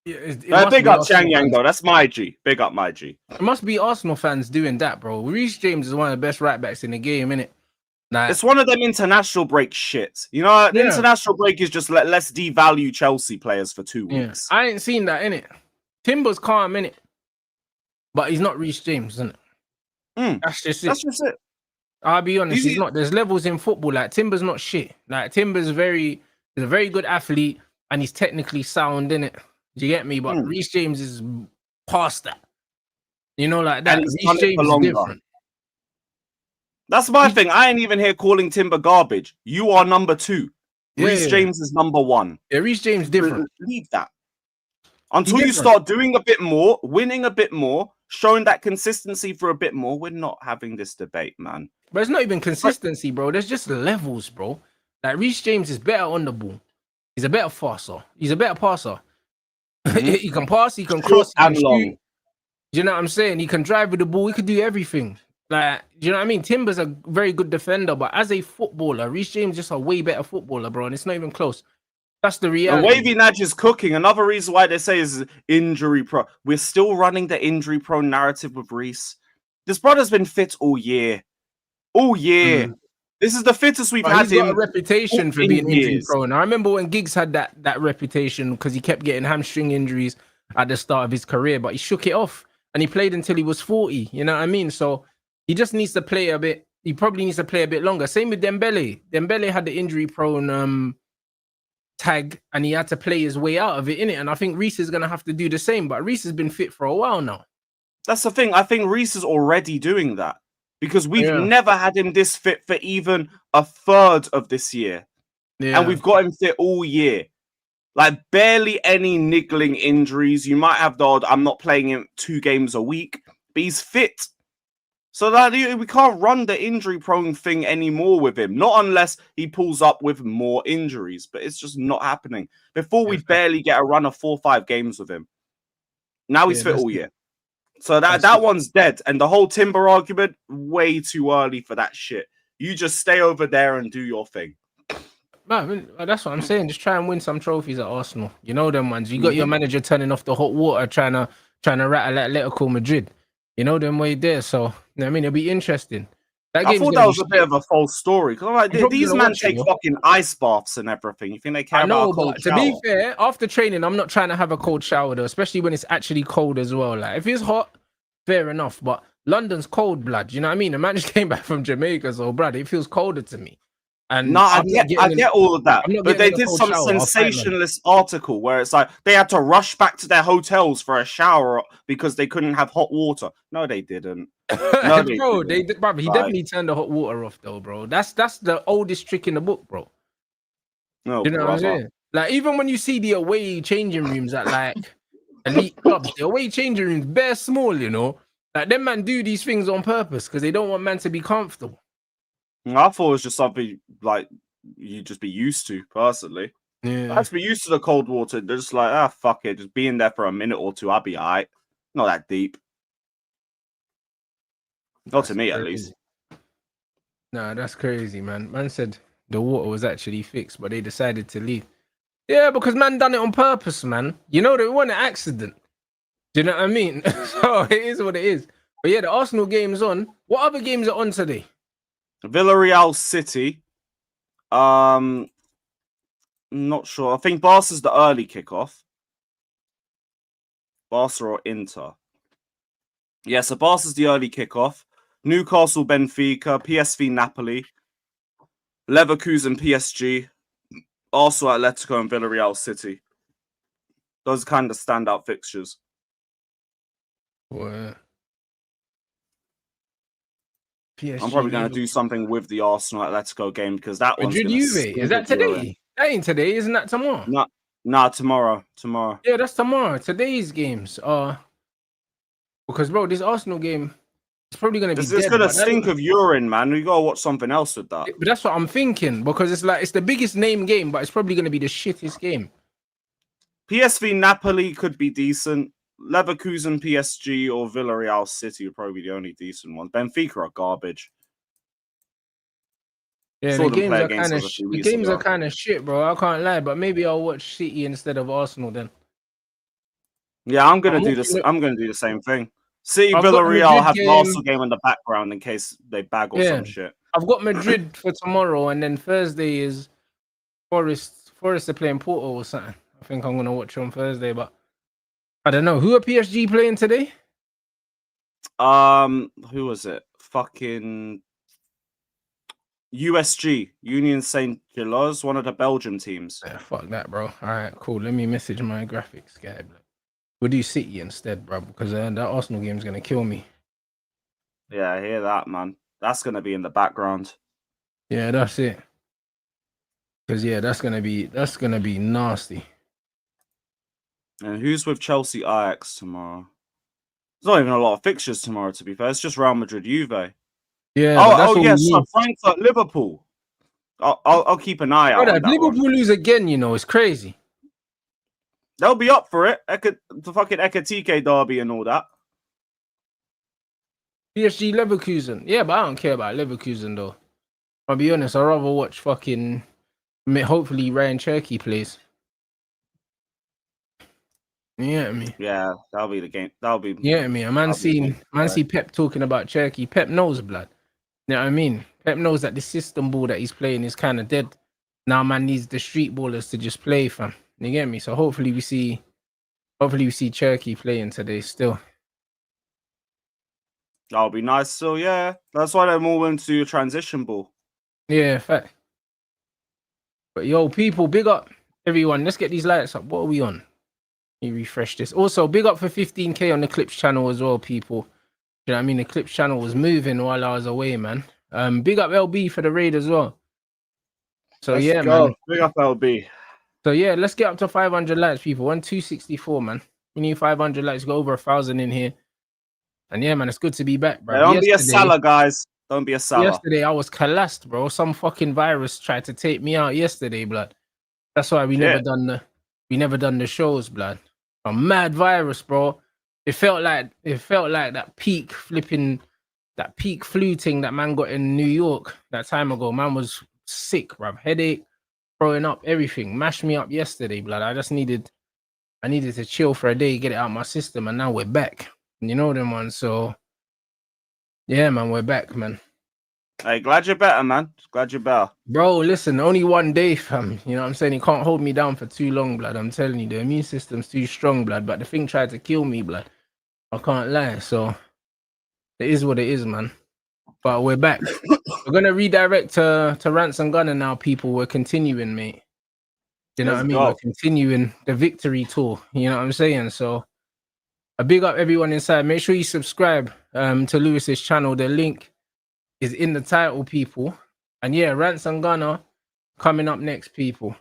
Yeah, big up Chang Yang, though. That's my G. Big up my G. It must be Arsenal fans doing that, bro. Reece James is one of the best right backs in the game, innit? Like, it's one of them international break shits. You know, the yeah, international break is just let's devalue Chelsea players for 2 yeah. weeks. I ain't seen that in it. Timber's calm in it, but he's not Reece James, isn't it? That's just it. That's just it. I'll be honest, he's You- not. There's levels in football. Like Timber's not shit. Like Timber's he's a very good athlete and he's technically sound in it. Do you get me? But Reece James is past that. You know, like that. And he's Reece done it James for is longer. different. That's my thing. I ain't even here calling Timber garbage. You are number 2. Reece James is number 1. Yeah, Reece James different. Leave that. Until you start doing a bit more, winning a bit more, showing that consistency for a bit more, we're not having this debate, man. But it's not even consistency, bro. There's just levels, bro. Like Reece James is better on the ball. He's a better passer. He's a better passer. He can pass, he can cross, he can long. shoot. Do you know what I'm saying? He can drive with the ball. He can do everything. Like, do you know what I mean? Timber's a very good defender, but as a footballer, Reece James is just a way better footballer, bro. And it's not even close. That's the reality. And Wavy Nadge is cooking. Another reason why they say is injury pro. We're still running the injury prone narrative with Reece. This brother's been fit all year. All year. This is the fittest we've had he's got him a reputation for being injury years. prone. I remember when Giggs had that reputation because he kept getting hamstring injuries at the start of his career, but he shook it off and he played until he was 40. You know what I mean? So he just needs to play a bit. He probably needs to play a bit longer. Same with Dembele. Dembele had the injury prone tag and he had to play his way out of it, innit? And I think Reece is going to have to do the same, but Reece has been fit for a while now. That's the thing. I think Reece is already doing that because we've never had him this fit for even a third of this year. And we've got him fit all year. Like barely any niggling injuries. You might have the odd, I'm not playing him 2 games a week, but he's fit. So that we can't run the injury-prone thing anymore with him. Not unless he pulls up with more injuries. But it's just not happening. Before, we'd barely get a run of 4 or 5 games with him. Now he's fit all year. So that one's dead. And the whole Timber argument, way too early for that shit. You just stay over there and do your thing. Man, that's what I'm saying. Just try and win some trophies at Arsenal. You know them ones. You got your manager turning off the hot water, trying to rattle Atletico Madrid. You know them way there. So you know what I mean, it'll be interesting. I thought that was a bit of a false story. Because like, these men take fucking ice baths and everything. You think they care about a cold shower? To be fair, after training, I'm not trying to have a cold shower though, especially when it's actually cold as well. Like if it's hot, fair enough. But London's cold, blood. You know what I mean? The man just came back from Jamaica, so blood, it feels colder to me. And no, I get all of that. But they did some sensationalist article where it's like they had to rush back to their hotels for a shower because they couldn't have hot water. No, they didn't. No, bro, he definitely turned the hot water off though, bro. That's the oldest trick in the book, bro. No, you know what I'm saying? Like even when you see the away changing rooms at like elite clubs, the away changing rooms bare small, you know. Like them man do these things on purpose because they don't want man to be comfortable. I thought it was just something like you just be used to personally. Yeah, I have to be used to the cold water. They're just like, fuck it, just being there for a minute or two, I'll be alright. Not that deep. Not to me, at least. Nah, that's crazy, man. Man said the water was actually fixed, but they decided to leave. Yeah, because man done it on purpose, man. You know, they want an accident. Do you know what I mean? So it is what it is. But yeah, the Arsenal game's on. What other games are on today? Villarreal City. Not sure. I think Barca's the early kickoff. Barca or Inter. Yeah, so Barca's the early kickoff. Newcastle, Benfica, PSV, Napoli, Leverkusen, PSG, Arsenal, Atletico, and Villarreal City. Those kind of standout fixtures. What? PSG, I'm probably going to do something with the Arsenal Atletico game because that one's is that today? That ain't today, isn't that tomorrow? Nah, tomorrow. Tomorrow. Yeah, that's tomorrow. Today's games because bro, this Arsenal game is probably going to be dead. It's going to stink of urine, man. We got to watch something else with that. But that's what I'm thinking because it's the biggest name game, but it's probably going to be the shittest game. PSV Napoli could be decent. Leverkusen, PSG, or Villarreal City would probably be the only decent ones. Benfica are garbage. Yeah, the games are kind of shit, bro. I can't lie, but maybe I'll watch City instead of Arsenal then. Yeah, I'm gonna do this. I'm gonna do the same thing. City, Villarreal have the Arsenal game in the background in case they bag or some shit. I've got Madrid for tomorrow, and then Thursday is Forest. Forest are playing Porto or something. I think I'm gonna watch on Thursday, but I don't know. Who are PSG playing today? Who was it? Fucking USG, Union Saint Gilloise, one of the Belgium teams. Yeah, fuck that, bro. All right, cool. Let me message my graphics guy. We'll do City instead, bro, because that Arsenal game is gonna kill me. Yeah, I hear that, man. That's gonna be in the background. Yeah, that's it. Because yeah, that's gonna be nasty. And who's with Chelsea Ajax tomorrow? There's not even a lot of fixtures tomorrow, to be fair. It's just Real Madrid, Juve. Yeah. So Frankfurt, Liverpool. I'll keep an eye out. If Liverpool lose again, it's crazy. They'll be up for it. The fucking Ekatike derby and all that. PSG Leverkusen. Yeah, but I don't care about Leverkusen though. I'll be honest. I'd rather watch fucking. Hopefully Ryan Cherky plays. Yeah, me. Yeah, that'll be the game. That'll be. Yeah, me. A man see Pep talking about Cherky. Pep knows blood. You know what I mean? Pep knows that the system ball that he's playing is kind of dead. Now man needs the street ballers to just play, fam. You get me? So hopefully we see Cherky playing today still. That'll be nice. So yeah, that's why they're more into a transition ball. Yeah, fact. But yo, people, big up everyone. Let's get these lights up. What are we on? Let me refresh this. Also, big up for 15k on the Clips channel as well, people. You know what I mean? The Clips channel was moving while I was away, man. Big up LB for the raid as well. So Let's yeah, go. man. Big up LB. So yeah, let's get up to 500 likes, people. 264, man. We need 500 likes. Go over 1,000 in here. And yeah, man, it's good to be back, bro. Don't be a Salah, guys. Don't be a Salah. Yesterday I was collapsed, bro. Some fucking virus tried to take me out yesterday, blood. That's why we never done the shows, blood. A mad virus, bro. It felt like that peak flu thing that man got in New York that time ago. Man was sick, bro. Headache, throwing up, everything. Mashed me up yesterday, blood. I needed to chill for a day, get it out of my system, and now we're back. You know them ones, so yeah, man, we're back, man. Hey, glad you're better, man. Glad you're better. Bro, listen, only one day, fam. You know what I'm saying? He can't hold me down for too long, blood. I'm telling you, the immune system's too strong, blood. But the thing tried to kill me, blood. I can't lie. So it is what it is, man. But we're back. We're gonna redirect to Rants and Gunner now, people. We're continuing, mate. You know what I mean? We're continuing the victory tour. You know what I'm saying? So a big up everyone inside. Make sure you subscribe to Lewis's channel. The link is in the title, people. And yeah, Rants and Gunner coming up next, people.